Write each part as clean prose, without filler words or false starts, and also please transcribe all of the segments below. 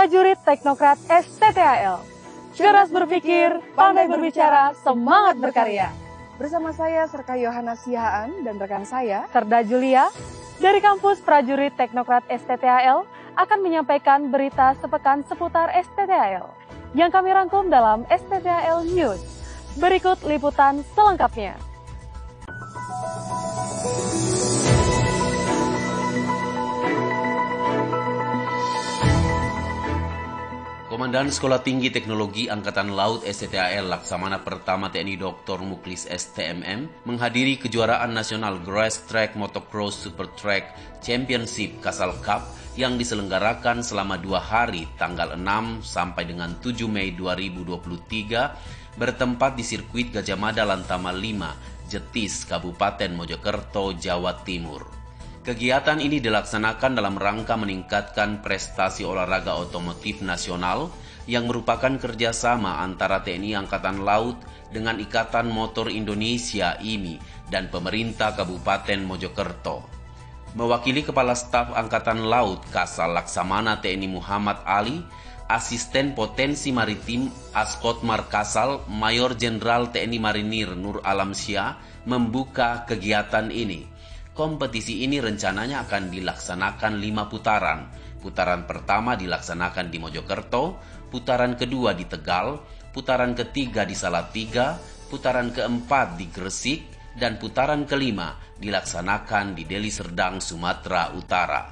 prajurit teknokrat STTAL. Cerdas berpikir, pandai berbicara, semangat berkarya. Bersama saya Serka Yohana Sihaan dan rekan saya Serda Julia dari kampus prajurit teknokrat STTAL akan menyampaikan berita sepekan seputar STTAL yang kami rangkum dalam STTAL News. Berikut liputan selengkapnya. Komandan Sekolah Tinggi Teknologi Angkatan Laut STTAL Laksamana Pertama TNI Dr. Muklis STMM menghadiri kejuaraan nasional Grass Track Motocross Super Track Championship Kasal Cup yang diselenggarakan selama 2 hari tanggal 6 sampai dengan 7 Mei 2023 bertempat di sirkuit Gajah Mada Lantama 5, Jetis, Kabupaten Mojokerto, Jawa Timur. Kegiatan ini dilaksanakan dalam rangka meningkatkan prestasi olahraga otomotif nasional yang merupakan kerjasama antara TNI Angkatan Laut dengan Ikatan Motor Indonesia IMI dan pemerintah Kabupaten Mojokerto. Mewakili Kepala Staf Angkatan Laut Kasal Laksamana TNI Muhammad Ali, Asisten Potensi Maritim Askotmar Kasal, Mayor Jenderal TNI Marinir Nur Alamsyah membuka kegiatan ini. Kompetisi ini rencananya akan dilaksanakan 5 putaran. Putaran pertama dilaksanakan di Mojokerto, putaran kedua di Tegal, putaran ketiga di Salatiga, putaran keempat di Gresik, dan putaran kelima dilaksanakan di Deli Serdang, Sumatera Utara.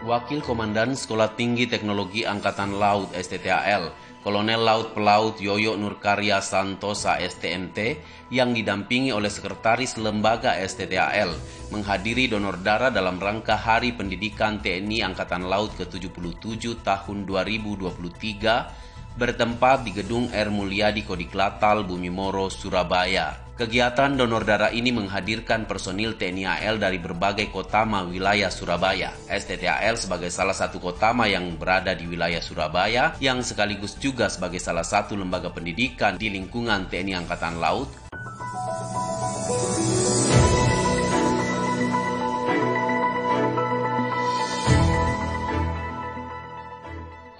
Wakil Komandan Sekolah Tinggi Teknologi Angkatan Laut STTAL, Kolonel Laut Pelaut Yoyo Nurkarya Santosa STMT, yang didampingi oleh Sekretaris Lembaga STTAL, menghadiri donor darah dalam rangka Hari Pendidikan TNI Angkatan Laut ke-77 tahun 2023, bertempat di Gedung R. Mulyadi Kodiklatal, Bumi Moro, Surabaya. Kegiatan donor darah ini menghadirkan personil TNI AL dari berbagai kotama wilayah Surabaya. STTAL sebagai salah satu kotama yang berada di wilayah Surabaya, yang sekaligus juga sebagai salah satu lembaga pendidikan di lingkungan TNI Angkatan Laut.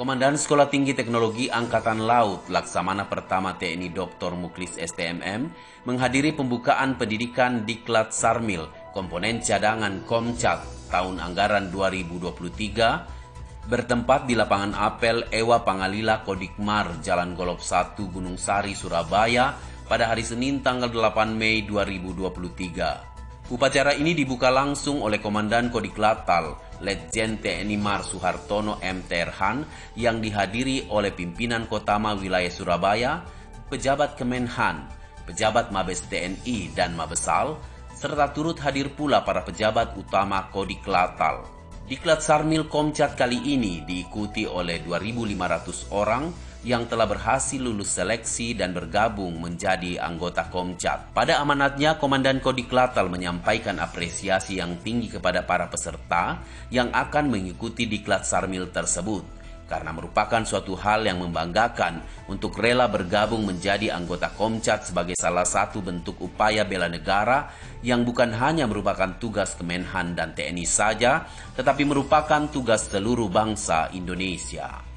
Komandan Sekolah Tinggi Teknologi Angkatan Laut Laksamana Pertama TNI Dr. Muklis STMM menghadiri pembukaan pendidikan Diklat Sarmil Komponen Cadangan Komcat tahun anggaran 2023 bertempat di lapangan apel Ewa Pangalila Kodikmar Jalan Golop 1 Gunung Sari Surabaya pada hari Senin tanggal 8 Mei 2023. Upacara ini dibuka langsung oleh Komandan Kodiklatal Letjen TNI Mar Suhartono M. Terhan yang dihadiri oleh pimpinan Kotama wilayah Surabaya, pejabat Kemenhan, pejabat Mabes TNI dan Mabesal, serta turut hadir pula para pejabat utama Kodiklatal. Diklat Sarmil Komcat kali ini diikuti oleh 2.500 orang yang telah berhasil lulus seleksi dan bergabung menjadi anggota Komcat. Pada amanatnya, Komandan Kodiklatal menyampaikan apresiasi yang tinggi kepada para peserta yang akan mengikuti Diklat Sarmil tersebut, karena merupakan suatu hal yang membanggakan untuk rela bergabung menjadi anggota Komcat sebagai salah satu bentuk upaya bela negara yang bukan hanya merupakan tugas Kemenhan dan TNI saja, tetapi merupakan tugas seluruh bangsa Indonesia.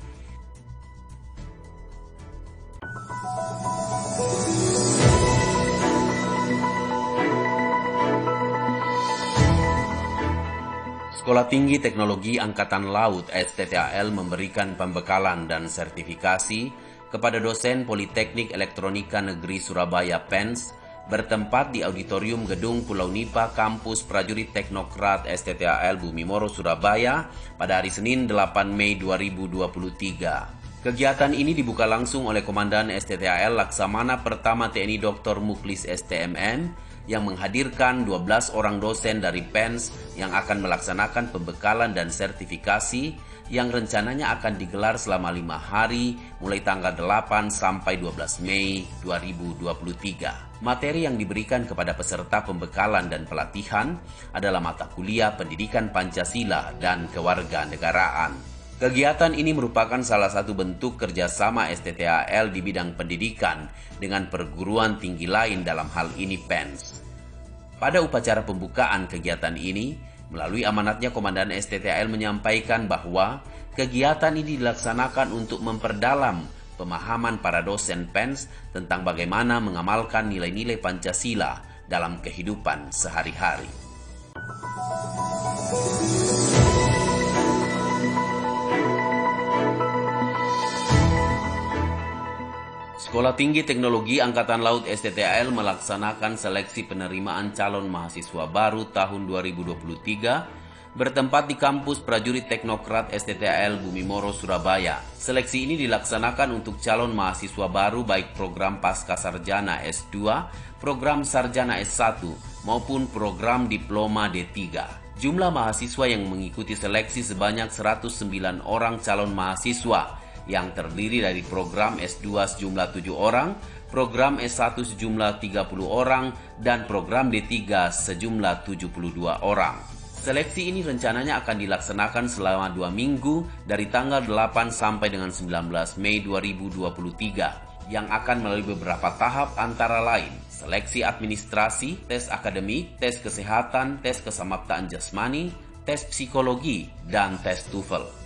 Sekolah Tinggi Teknologi Angkatan Laut STTAL memberikan pembekalan dan sertifikasi kepada dosen Politeknik Elektronika Negeri Surabaya PENS bertempat di Auditorium Gedung Pulau Nipa Kampus Prajurit Teknokrat STTAL Bumi Moro Surabaya pada hari Senin 8 Mei 2023. Kegiatan ini dibuka langsung oleh Komandan STTAL Laksamana Pertama TNI Dr. Muklis STMM yang menghadirkan 12 orang dosen dari PENS yang akan melaksanakan pembekalan dan sertifikasi yang rencananya akan digelar selama 5 hari mulai tanggal 8 sampai 12 Mei 2023. Materi yang diberikan kepada peserta pembekalan dan pelatihan adalah mata kuliah Pendidikan Pancasila dan Kewarganegaraan. Kegiatan ini merupakan salah satu bentuk kerjasama STTAL di bidang pendidikan dengan perguruan tinggi lain, dalam hal ini PENS. Pada upacara pembukaan kegiatan ini, melalui amanatnya Komandan STTAL menyampaikan bahwa kegiatan ini dilaksanakan untuk memperdalam pemahaman para dosen PENS tentang bagaimana mengamalkan nilai-nilai Pancasila dalam kehidupan sehari-hari. Sekolah Tinggi Teknologi Angkatan Laut STTAL melaksanakan seleksi penerimaan calon mahasiswa baru tahun 2023 bertempat di kampus Prajurit Teknokrat STTAL Bumimoro, Surabaya. Seleksi ini dilaksanakan untuk calon mahasiswa baru baik program Pasca Sarjana S2, program Sarjana S1, maupun program Diploma D3. Jumlah mahasiswa yang mengikuti seleksi sebanyak 109 orang calon mahasiswa yang terdiri dari program S2 sejumlah 7 orang, program S1 sejumlah 30 orang, dan program D3 sejumlah 72 orang. Seleksi ini rencananya akan dilaksanakan selama 2 minggu dari tanggal 8 sampai dengan 19 Mei 2023 yang akan melalui beberapa tahap antara lain seleksi administrasi, tes akademik, tes kesehatan, tes kesamaptaan jasmani, tes psikologi, dan tes TOEFL.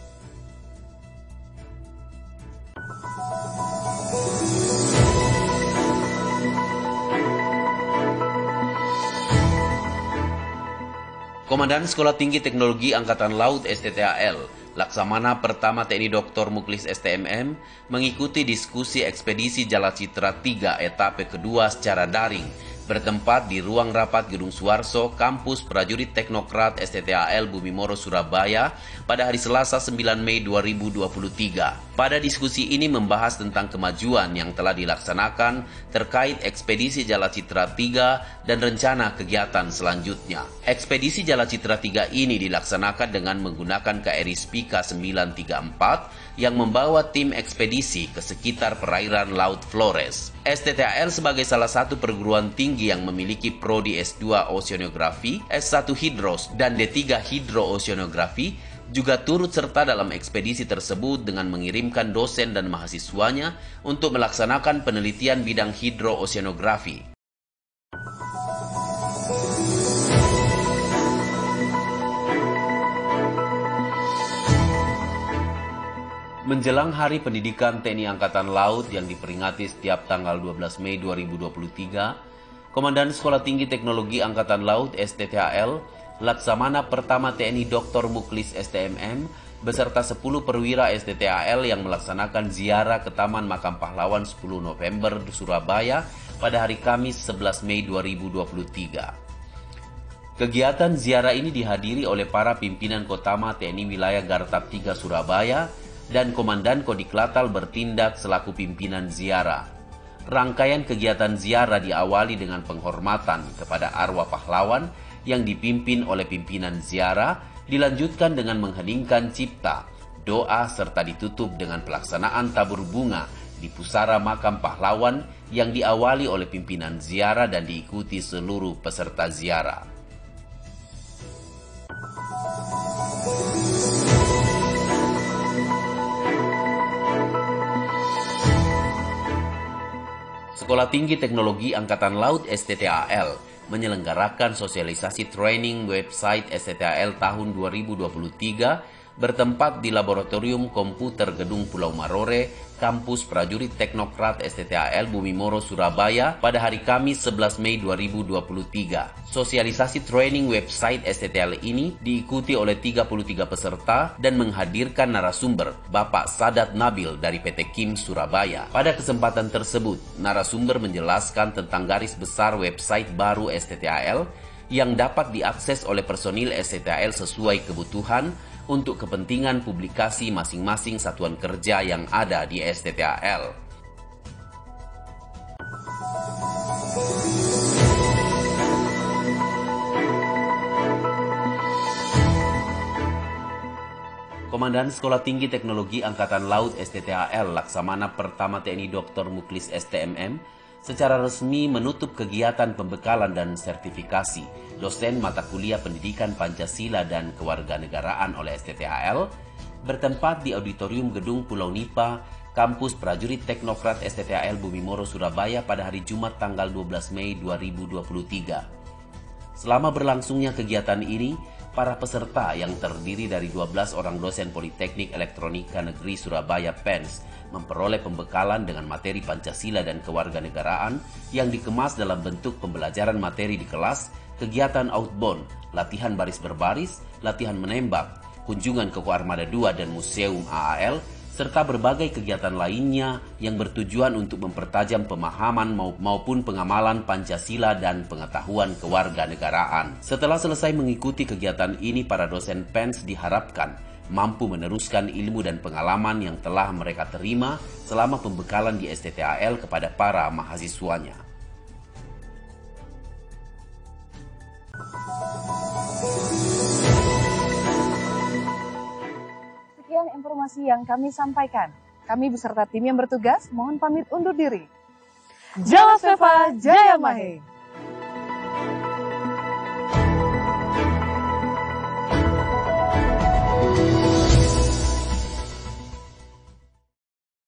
Komandan Sekolah Tinggi Teknologi Angkatan Laut STTAL, Laksamana Pertama TNI Dr. Muklis STMM, mengikuti diskusi ekspedisi Jala Citra 3 etape kedua secara daring, bertempat di ruang rapat Gedung Suarso, Kampus Prajurit Teknokrat STTAL Bumimoro, Surabaya, pada hari Selasa 9 Mei 2023. Pada diskusi ini membahas tentang kemajuan yang telah dilaksanakan terkait ekspedisi Jala Citra 3 dan rencana kegiatan selanjutnya. Ekspedisi Jala Citra 3 ini dilaksanakan dengan menggunakan KRI Spika 934 yang membawa tim ekspedisi ke sekitar perairan Laut Flores. STTAL sebagai salah satu perguruan tinggi yang memiliki prodi S2 Oceanografi, S1 Hidros, dan D3 Hidrooceanografi juga turut serta dalam ekspedisi tersebut dengan mengirimkan dosen dan mahasiswanya untuk melaksanakan penelitian bidang hidrooceanografi. Menjelang Hari Pendidikan TNI Angkatan Laut yang diperingati setiap tanggal 12 Mei 2023, Komandan Sekolah Tinggi Teknologi Angkatan Laut STTAL, Laksamana Pertama TNI Dr. Muklis STMM, beserta 10 perwira STTAL yang melaksanakan ziarah ke Taman Makam Pahlawan 10 November di Surabaya pada hari Kamis 11 Mei 2023. Kegiatan ziarah ini dihadiri oleh para pimpinan Kotama TNI Wilayah Gartab 3 Surabaya dan Komandan Kodiklatal bertindak selaku pimpinan ziarah. Rangkaian kegiatan ziarah diawali dengan penghormatan kepada arwah pahlawan yang dipimpin oleh pimpinan ziarah, dilanjutkan dengan mengheningkan cipta, doa serta ditutup dengan pelaksanaan tabur bunga di pusara makam pahlawan yang diawali oleh pimpinan ziarah dan diikuti seluruh peserta ziarah. Sekolah Tinggi Teknologi Angkatan Laut STTAL menyelenggarakan sosialisasi training website STTAL tahun 2023 bertempat di Laboratorium Komputer Gedung Pulau Marore, Kampus Prajurit Teknokrat STTAL Bumimoro, Surabaya pada hari Kamis 11 Mei 2023. Sosialisasi training website STTAL ini diikuti oleh 33 peserta dan menghadirkan narasumber Bapak Sadat Nabil dari PT Kim Surabaya. Pada kesempatan tersebut, narasumber menjelaskan tentang garis besar website baru STTAL yang dapat diakses oleh personil STTAL sesuai kebutuhan untuk kepentingan publikasi masing-masing satuan kerja yang ada di STTAL. Komandan Sekolah Tinggi Teknologi Angkatan Laut STTAL Laksamana Pertama TNI Dr. Muklis STMM secara resmi menutup kegiatan pembekalan dan sertifikasi dosen mata kuliah Pendidikan Pancasila dan Kewarganegaraan oleh STTAL bertempat di Auditorium Gedung Pulau Nipa, Kampus Prajurit Teknokrat STTAL Bumimoro, Surabaya pada hari Jumat tanggal 12 Mei 2023. Selama berlangsungnya kegiatan ini, para peserta yang terdiri dari 12 orang dosen Politeknik Elektronika Negeri Surabaya PENS memperoleh pembekalan dengan materi Pancasila dan kewarganegaraan yang dikemas dalam bentuk pembelajaran materi di kelas, kegiatan outbound, latihan baris berbaris, latihan menembak, kunjungan ke Koarmada 2 dan Museum AAL, serta berbagai kegiatan lainnya yang bertujuan untuk mempertajam pemahaman maupun pengamalan Pancasila dan pengetahuan kewarganegaraan. Setelah selesai mengikuti kegiatan ini, para dosen PENS diharapkan mampu meneruskan ilmu dan pengalaman yang telah mereka terima selama pembekalan di STTAL kepada para mahasiswanya. Sekian informasi yang kami sampaikan. Kami beserta tim yang bertugas mohon pamit undur diri. Jala Seva Jaya Mahe.